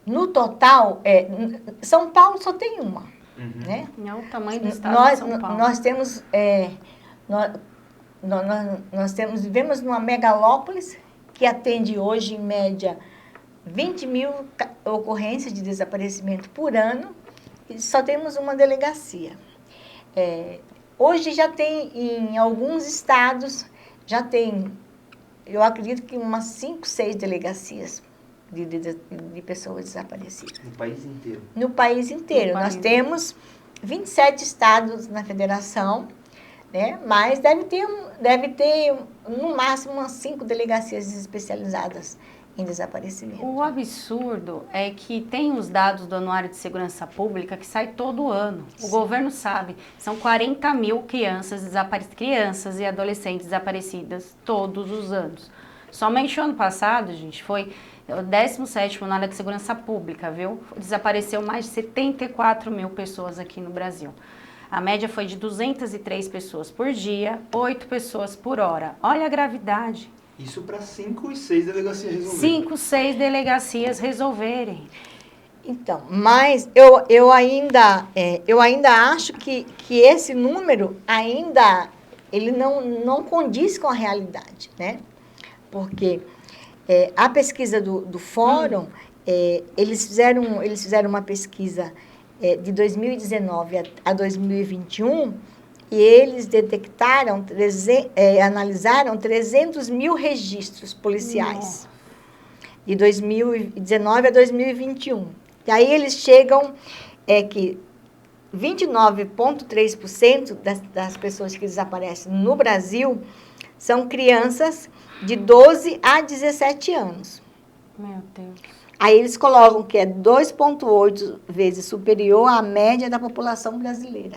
No total, São Paulo só tem uma. Né? É o tamanho do estado de São Paulo. Nós vivemos numa megalópolis que atende hoje, em média, 20 mil ocorrências de desaparecimento por ano e só temos uma delegacia. Hoje já tem, em alguns estados, já tem, eu acredito que umas 5, 6 delegacias de pessoas desaparecidas. No país inteiro? No país inteiro. Nós temos 27 estados na federação, né? Mas deve ter no máximo umas 5 delegacias especializadas em desaparecimento. O absurdo é que tem os dados do Anuário de Segurança Pública que sai todo ano. O governo sabe, são 40 mil crianças e adolescentes desaparecidas todos os anos. Somente o ano passado, gente, foi o 17º Anuário de Segurança Pública, viu? Desapareceu mais de 74 mil pessoas aqui no Brasil. A média foi de 203 pessoas por dia, 8 pessoas por hora. Olha a gravidade. Isso para 5 e 6 delegacias resolverem. 5, 6 delegacias resolverem. Então, mas eu ainda acho que esse número ainda ele não condiz com a realidade, né? Porque a pesquisa do Fórum, eles fizeram uma pesquisa de 2019 a 2021 e eles detectaram, analisaram 300 mil registros policiais de 2019 a 2021. E aí eles chegam que 29,3% das pessoas que desaparecem no Brasil são crianças de 12 a 17 anos. Meu Deus. Aí eles colocam que é 2,8 vezes superior à média da população brasileira.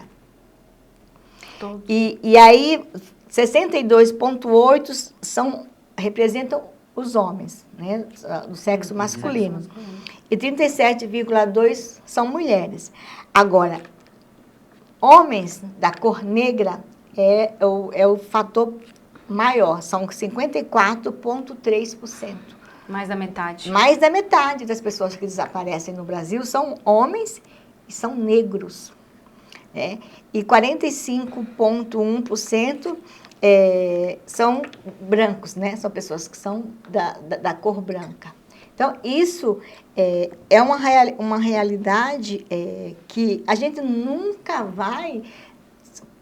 E aí 62,8 representam os homens, né, do sexo masculino. E 37,2 são mulheres. Agora, homens da cor negra é o fator maior, são 54,3%. Mais da metade. Mais da metade das pessoas que desaparecem no Brasil são homens e são negros. Né? E 45,1% são brancos, né? São pessoas que são da cor branca. Então, isso é uma realidade que a gente nunca vai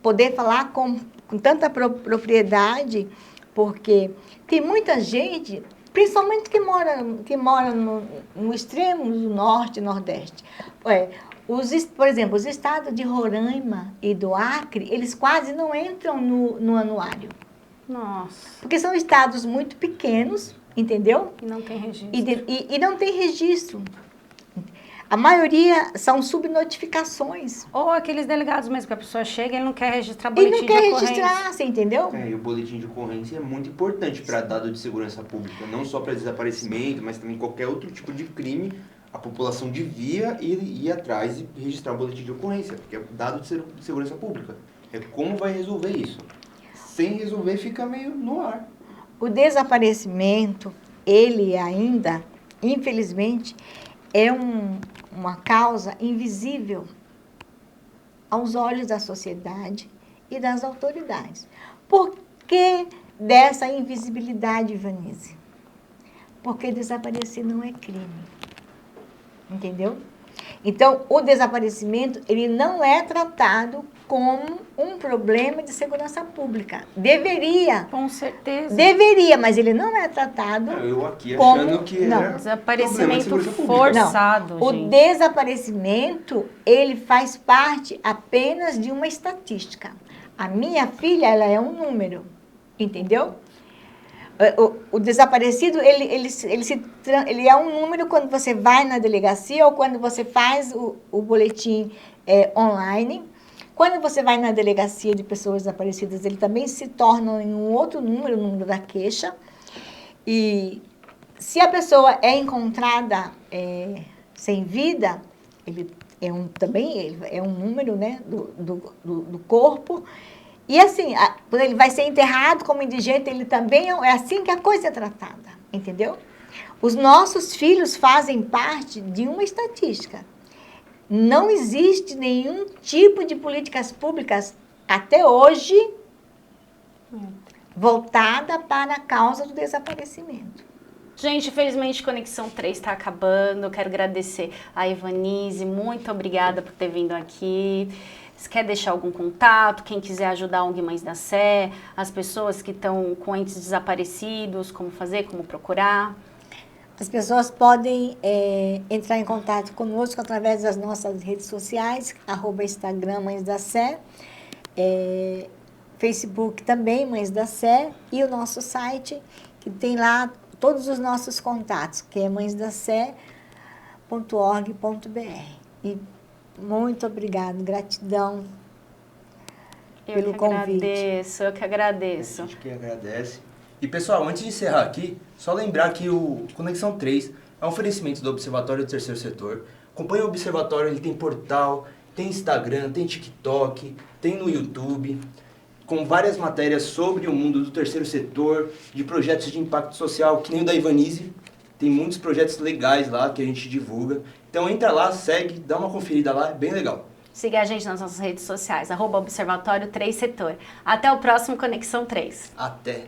poder falar com tanta propriedade, porque tem muita gente, principalmente que mora no extremo do norte e nordeste. Por exemplo, os estados de Roraima e do Acre, eles quase não entram no anuário. Nossa. Porque são estados muito pequenos, entendeu? E não tem registro. E não tem registro. A maioria são subnotificações. Ou aqueles delegados mesmo, que a pessoa chega e ele não quer registrar boletim de ocorrência. Ele ocorrência. não quer registrar, você entendeu? E o boletim de ocorrência é muito importante para dado de segurança pública, não só para desaparecimento, mas também qualquer outro tipo de crime. A população devia ir atrás e registrar o boletim de ocorrência, porque é dado de segurança pública. É como vai resolver isso. Sem resolver, fica meio no ar. O desaparecimento, ele ainda, infelizmente, é uma causa invisível aos olhos da sociedade e das autoridades. Por que dessa invisibilidade, Ivanise? Porque desaparecer não é crime. Entendeu? Então, o desaparecimento, ele não é tratado como um problema de segurança pública. Deveria. Com certeza. Deveria, mas ele não é tratado Eu aqui como... achando que não. era Desaparecimento forçado, não. gente. O desaparecimento, ele faz parte apenas de uma estatística. A minha filha, ela é um número, entendeu? O desaparecido, ele é um número quando você vai na delegacia ou quando você faz o boletim online. Quando você vai na delegacia de pessoas desaparecidas, ele também se torna em um outro número, o número da queixa. E se a pessoa é encontrada sem vida, ele também é um número, né, do corpo. E assim, quando ele vai ser enterrado como indigente, ele também é assim que a coisa é tratada, entendeu? Os nossos filhos fazem parte de uma estatística. Não existe nenhum tipo de políticas públicas, até hoje, voltada para a causa do desaparecimento. Gente, infelizmente, Conexão 3 está acabando. Eu quero agradecer a Ivanise. Muito obrigada por ter vindo aqui. Se quer deixar algum contato, quem quiser ajudar a ONG Mães da Sé, as pessoas que estão com entes desaparecidos, como fazer, como procurar? As pessoas podem entrar em contato conosco através das nossas redes sociais, @Instagram Mães da Sé, Facebook também, Mães da Sé, e o nosso site, que tem lá todos os nossos contatos, que é mãesdacé.org.br. E muito obrigada, gratidão pelo convite. Eu que agradeço. A gente que agradece. E pessoal, antes de encerrar aqui, só lembrar que o Conexão 3 é um oferecimento do Observatório do Terceiro Setor. Acompanhe o Observatório, ele tem portal, tem Instagram, tem TikTok, tem no YouTube, com várias matérias sobre o mundo do terceiro setor, de projetos de impacto social, que nem o da Ivanise. Tem muitos projetos legais lá que a gente divulga. Então entra lá, segue, dá uma conferida lá, é bem legal. Siga a gente nas nossas redes sociais, @Observatório 3 Setor. Até o próximo Conexão 3. Até!